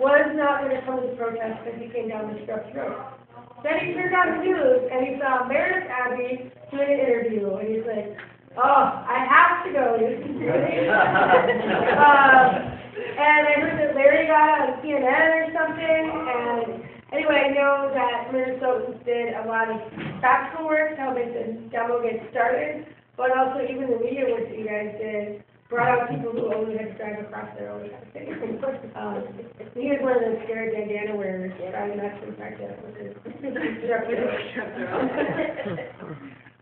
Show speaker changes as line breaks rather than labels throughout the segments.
was not going to come to the protest because he came down the Scrubs Road. Then he turned on the news and he saw Meredith Abbey doing an interview, and he's like, oh, I have to go. And I heard that Larry got on CNN or something, and anyway, I know that Minnesotans did a lot of practical work to help make the demo get started, but also even the media work that you guys did brought out people who only had to drive across their own kind of thing. He was one of those scared bandana wearers trying not to practice with his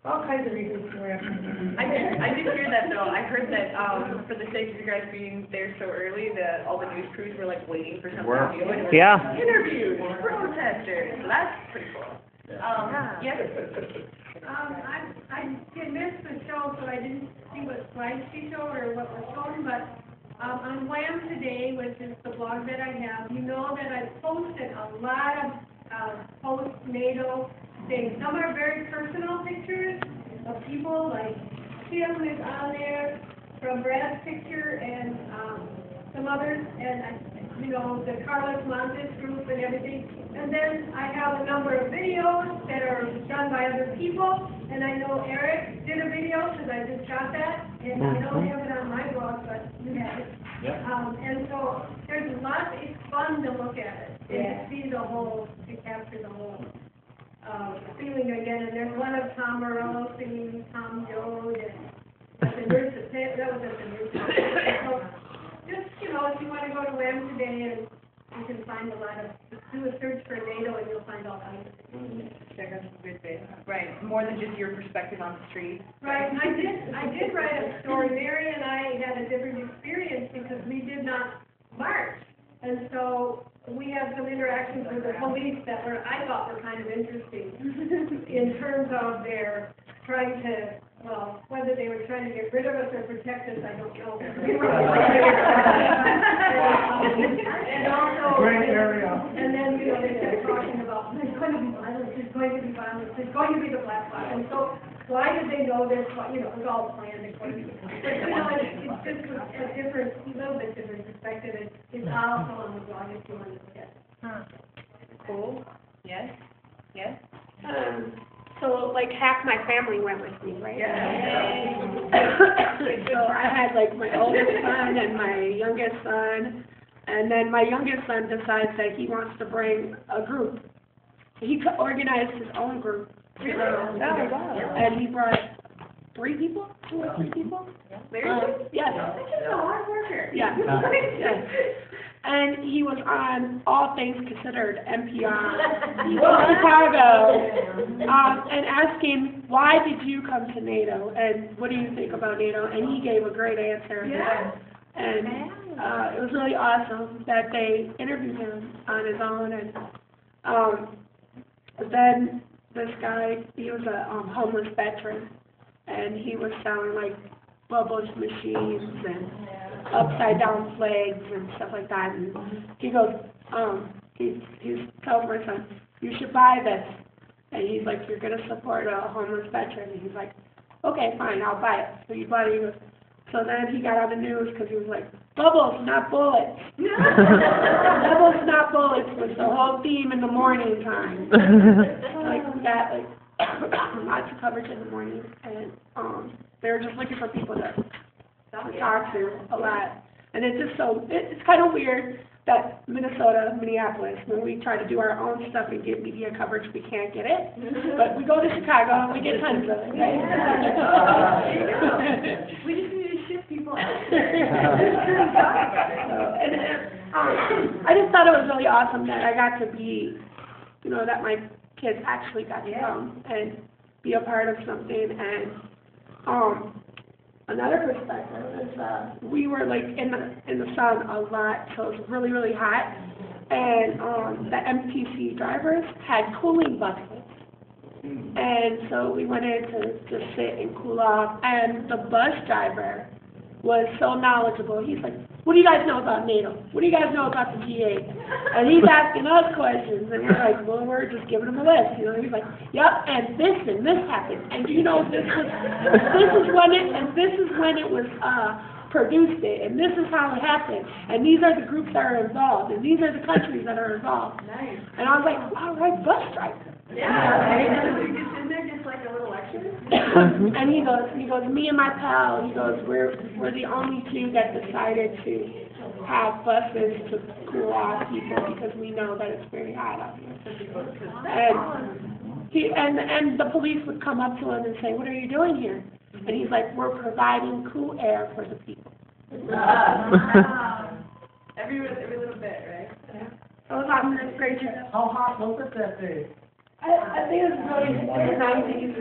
all kinds of reasons to wear it.
I did hear that though. I heard that for the sake of you guys being there so early, that all the news crews were like waiting for something to do. And interviews, protesters. So that's pretty cool. Yes.
I did miss the show, so I didn't see what slides she showed or what was shown, but on Wham today, which is the blog that I have, you know that I posted a lot of post-NATO things. Some are very personal pictures of people, like Kim is on there from Brad's picture, and some others, and you know, the Carlos Montes group and everything. And then I have a number of videos that are done by other people, and I know Eric did a video because I just got that, and I don't have it on my blog, but you have it. Yeah. And so there's lots. It's fun to look at it and to see the whole, to capture the whole feeling again. And there's one of Tom Morello singing Tom Joad, and the nurses. That was at the nurses. So just, you know, if you want to go to WAM today, and you can find a lot of, do a search for NATO and you'll find all kinds of things.
Check out some good things. Right, more than just your perspective on the street.
Right, and I did write a story. Mary and I had a different experience because we did not march. And so we had some interactions with the police that were, I thought were kind of interesting in terms of their trying to, well, whether they were trying to get rid of us or protect us, I don't know. And also,
great area.
And then, you know, they kept talking about, there's going to be violence, there's going to be violence, there's going to be the black spot. And so, why did they know this? You know, it was all planned according to. But, you know, it's just a different, a little bit different perspective. It's also on the blog if you want to look at it.
Cool. Yes. Yes.
So, like, half my family went with me, right?
Yeah.
So I had, like, my oldest son and my youngest son, and then my youngest son decides that he wants to bring a group. He organized his own group.
Really? Oh,
wow. And he brought 3 people? 2 or 3 people? Yes.
He's a hard worker.
Yeah. Yes. And he was on All Things Considered, NPR, Chicago, and asking, why did you come to NATO, and what do you think about NATO? And he gave a great answer.
Yeah.
And it was really awesome that they interviewed him on his own. And then this guy, he was a homeless veteran, and he was selling, like, bubbles machines and upside down flags and stuff like that. And he goes, he's telling my son, you should buy this. And he's like, you're going to support a homeless veteran. And he's like, okay, fine, I'll buy it. So he bought it. He goes, so then he got on the news because he was like, bubbles, not bullets. Bubbles, not bullets was the whole theme in the morning time. Like, we got, like, lots of coverage in the morning. And they were just looking for people to talk to a lot. And it's just so, it's kind of weird that Minneapolis, when we try to do our own stuff and get media coverage, we can't get it. But we go to Chicago and we get tons of it, right?
We just need to ship people out.
I just thought it was really awesome that I got to be, you know, that my kids actually got to come and be a part of something. And another perspective is we were like in the sun a lot, so it was really, really hot. And the MTC drivers had cooling buckets. And so we went in to just sit and cool off. And the bus driver was so knowledgeable. He's like, what do you guys know about NATO? What do you guys know about the G8? And he's asking us questions, and we're like, well, we're just giving him a list. You know, he's like, yep, and this happened. And you know, this is when it was produced it, and this is how it happened, and these are the groups that are involved, and these are the countries that are involved.
Nice.
And I was like, all right, bus strike.
Yeah. Isn't there just like a little lecture?
And he goes, me and my pal, he goes, we're the only two that decided to have buses to cool off people because we know that it's very hot out here. And the police would come up to him and say, what are you doing here? And he's like, we're providing cool air for the people.
Every little bit, right?
Yeah. It was awesome. It was a great trip.
How hot was it that day?
I think it was really in the 90s.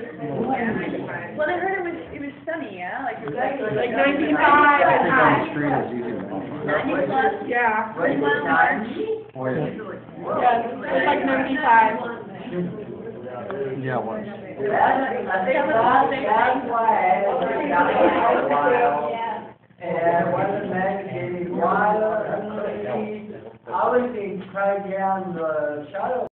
Well, I heard it was sunny, yeah? Like, it was
Like 95 and high.
90 plus.
Yeah.
Pretty well March.
Oh, yeah.
Yeah, it was like 95.
Yeah, it was.
I think that's why I was a while. And wasn't that getting wild? Obviously, tried down the shadow